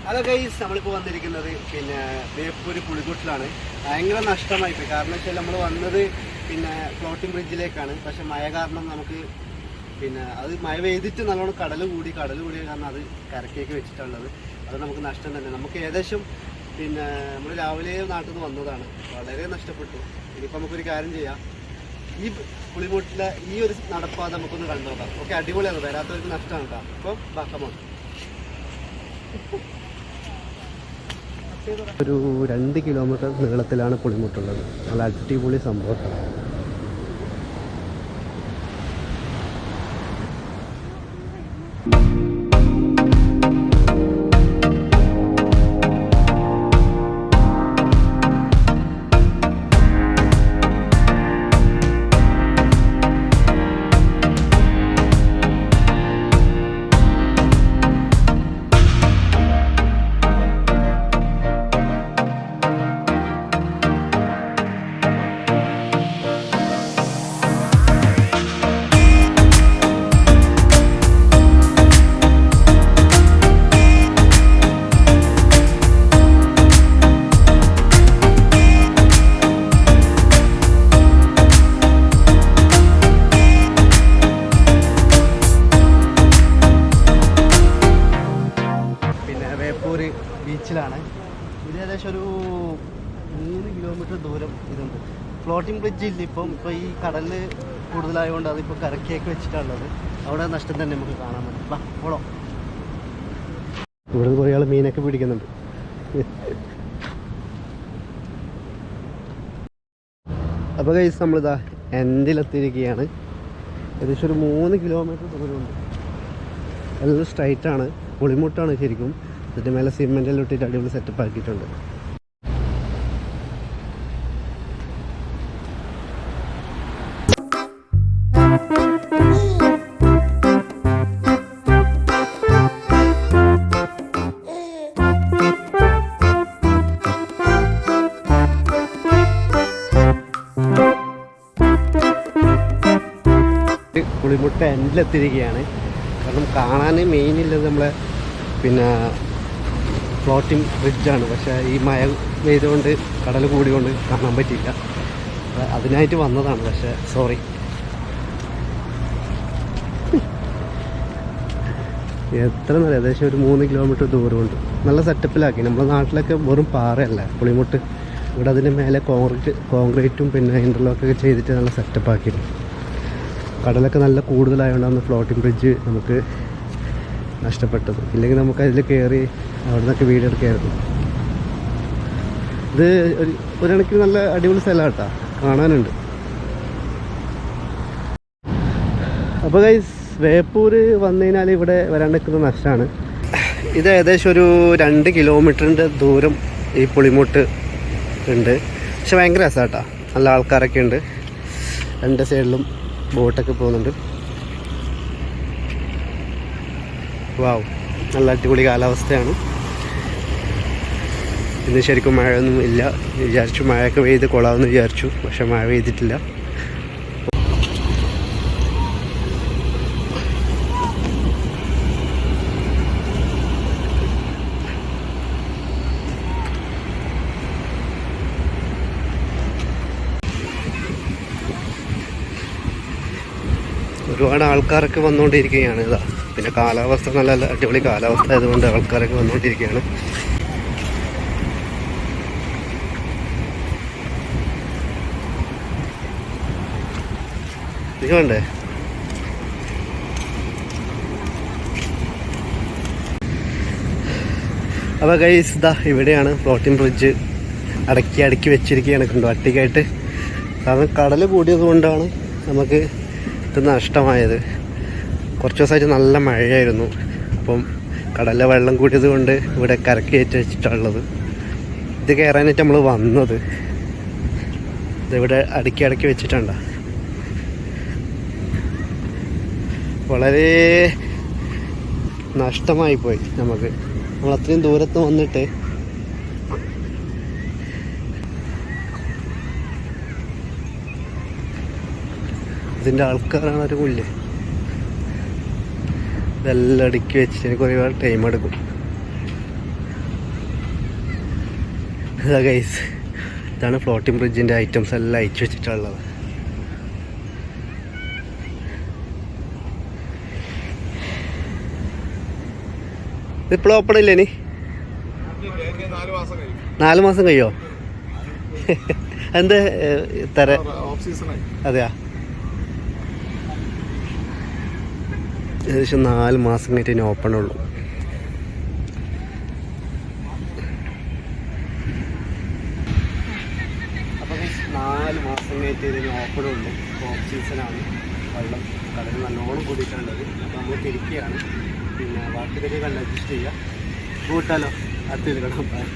Hello guys, നമ്മളിപ്പോൾ വന്നിരിക്കുന്നത് ബേപ്പൂര് പുളിക്കൂട്ടിലാണ്. ഭയങ്കര നഷ്ടമായിപ്പോയി. കാരണം വെച്ചാൽ നമ്മൾ വന്നത് ഫ്ലോട്ടിംഗ് ബ്രിഡ്ജിലേക്കാണ്. പക്ഷെ മഴ കാരണം നമുക്ക് അത് മഴ പെയ്തിട്ട് നല്ലോണം കടൽ കൂടി കാരണം അത് കരക്കേക്ക് വെച്ചിട്ടുള്ളത്. അത് നമുക്ക് നഷ്ടം തന്നെ. നമുക്ക് ഏകദേശം നമ്മൾ രാവിലെ നാട്ടിൽ നിന്ന് വന്നതാണ്. വളരെ നഷ്ടപ്പെട്ടു. ഇനിയിപ്പോൾ നമുക്കൊരു കാര്യം ചെയ്യാം, ഈ പുളിമൂട്ടിലെ ഈ ഒരു നടപ്പാത നമുക്കൊന്ന് കണ്ടുനോക്കാം. ഓക്കെ, അടിപൊളിയാണ്. വരാത്തവർക്ക് നഷ്ടമാണ് കേട്ടോ. അപ്പോൾ ബാക്കമാണ്. ഒരു 2 കിലോമീറ്റർ നീളത്തിലാണ് പുളിമുട്ടുള്ളത്. നല്ല അടിപൊളി സംഭവമാണ്. ബേപ്പൂർ ബീച്ചിലാണ്. ഇത് ഏകദേശം ഒരു 3 കിലോമീറ്റർ ദൂരം ഇതുണ്ട്. ഫ്ലോട്ടിംഗ് ബ്രിഡ്ജ് ഇല്ല ഇപ്പോൾ ഈ കടലിൽ കൂടുതലായതുകൊണ്ട് അതിപ്പോൾ കരക്കേക്ക് വെച്ചിട്ടുള്ളത്. അവിടെ നഷ്ടം തന്നെ നമുക്ക് കാണാൻ പറ്റും. വാ പോളോ. ഇവിടെ കുറേ ആൾ മീനൊക്കെ പിടിക്കുന്നുണ്ട്. അപ്പോൾ ഗൈസ്, നമ്മളിതാ എൻഡിലെത്തിയിരിക്കുകയാണ്. ഏകദേശം ഒരു 3 കിലോമീറ്റർ ദൂരമുണ്ട്. എല്ലാം സ്ട്രൈറ്റാണ്. പുളിമുട്ടാണ് ശരിക്കും. അതിൻ്റെ മേലെ സിമെൻ്റെല്ലാം ഇട്ടിട്ട് അടിപൊളി സെറ്റപ്പ് ആക്കിയിട്ടുണ്ട്. പുളിമുട്ട എൻഡിലെത്തിയിരിക്കുകയാണ്. കാരണം കാണാൻ മെയിനില്ലത് നമ്മളെ ഫ്ലോട്ടിംഗ് ബ്രിഡ്ജാണ്. പക്ഷേ ഈ മഴ പെയ്തുകൊണ്ട് കടൽ കൂടിക്കൊണ്ട് കാണാൻ പറ്റിയില്ല. അതിനായിട്ട് വന്നതാണ്. പക്ഷേ സോറി. എത്ര നല്ല ഏകദേശം ഒരു 3 കിലോമീറ്റർ ദൂരമുണ്ട്. നല്ല സെറ്റപ്പിലാക്കി. നമ്മുടെ നാട്ടിലൊക്കെ വെറും പാറയല്ല പുളിമുട്ട്. ഇവിടെ അതിൻ്റെ മേലെ കോൺക്രീറ്റും ഇൻ്റർലോക്കൊക്കെ ചെയ്തിട്ട് നല്ല സെറ്റപ്പാക്കിയിരുന്നു. കടലൊക്കെ നല്ല കൂടുതലായതുകൊണ്ടാണ് ഫ്ലോട്ടിംഗ് ബ്രിഡ്ജ് നമുക്ക് നഷ്ടപ്പെട്ടത്. ഇല്ലെങ്കിൽ നമുക്ക് അതിൽ കയറി അവിടെ നിന്നൊക്കെ വീഡിയോ എടുക്കായിരുന്നു. ഇത് ഒരു കണക്കിന് നല്ല അടിപൊളി സ്ഥലമാണ് കേട്ടോ, കാണാനുണ്ട്. അപ്പോൾ ഗൈസ്, ബേപ്പൂർ വന്നു കഴിഞ്ഞാൽ ഇവിടെ വരാൻ നിൽക്കുന്ന നഷ്ടമാണ്. ഇത് ഏകദേശം ഒരു 2 കിലോമീറ്ററിൻ്റെ ദൂരം ഈ പുളിമുട്ട് ഉണ്ട്. പക്ഷെ ഭയങ്കര രസമാണ് കേട്ടോ. നല്ല ആൾക്കാരൊക്കെ ഉണ്ട്. 2 സൈഡിലും ബോട്ടൊക്കെ പോകുന്നുണ്ട്. വാവ്, നല്ല അടിപൊളി കാലാവസ്ഥയാണ്. ഇന്ന് ശരിക്കും മഴയൊന്നും ഇല്ല. വിചാരിച്ചു മഴയൊക്കെ പെയ്ത് കൊള്ളാമെന്ന് വിചാരിച്ചു. പക്ഷെ മഴ പെയ്തിട്ടില്ല. ഒരുപാട് ആൾക്കാരൊക്കെ വന്നുകൊണ്ടിരിക്കുകയാണ്. ഇതാ പിന്നെ കാലാവസ്ഥ നല്ല അടിപൊളി കാലാവസ്ഥ ആയതുകൊണ്ട് ആൾക്കാരൊക്കെ വന്നുകൊണ്ടിരിക്കുകയാണ്. ഇത് വേണ്ടേ? അപ്പോൾ ഗൈസ്, ഇതാ ഇവിടെയാണ് ഫ്ലോട്ടിംഗ് ബ്രിഡ്ജ് അടുക്കി വെച്ചിരിക്കുകയാണ്. കണ്ടോ, അട്ടിക്കായിട്ട്. കാരണം കടൽ കൂടിയത് കൊണ്ടാണ് നമുക്ക് ഇത് നഷ്ടമായത്. കുറച്ച് ദിവസമായിട്ട് നല്ല മഴയായിരുന്നു. അപ്പം കടലിലെ വെള്ളം കൂടിയത് കൊണ്ട് ഇവിടെ കരക്കേറ്റ് വെച്ചിട്ടുള്ളത്. ഇത് കയറാനായിട്ട് നമ്മൾ വന്നത്. ഇതിവിടെ അടുക്കി വെച്ചിട്ടുണ്ട്. വളരെ നഷ്ടമായിപ്പോയി നമുക്ക്. നമ്മൾ അത്രയും ദൂരത്ത് വന്നിട്ട് ഇതിൻ്റെ ആൾക്കാരാണ് ഒരു പുല്ല്. ഇതെല്ലാം അടുക്കി വെച്ചിട്ട് എനിക്ക് ഒരുപാട് ടൈം എടുക്കും. ഇതാ ഗൈസ്, ഇതാണ് ഫ്ലോട്ടിംഗ് ബ്രിഡ്ജിൻ്റെ ഐറ്റംസ് എല്ലാം അയച്ചു വെച്ചിട്ടുള്ളത്. ഇതിപ്പോഴും ഓപ്പൺ ഇല്ലേ? ഇനി 4 മാസം കഴിയോ? എന്ത് തര? അതെയാ, ഏകദേശം 4 മാസം കഴിഞ്ഞിട്ട് ഇനി ഓപ്പൺ ഉള്ളൂ. അപ്പോൾ 4 മാസം കഴിഞ്ഞിട്ട് ഇതിന് ഓപ്പൺ ഉള്ളൂ. ഓഫ് സീസണാണ്. വെള്ളം കടലിൽ നല്ലോണം കൂടിയിട്ടുള്ളത്. അപ്പോൾ നമ്മൾ തിരിക്കുകയാണ്. പിന്നെ ബാക്കി ഇതൊക്കെ കണ്ട് അഡ്ജസ്റ്റ് ചെയ്യുക. കൂട്ടാലോ അടുത്ത കാണാം.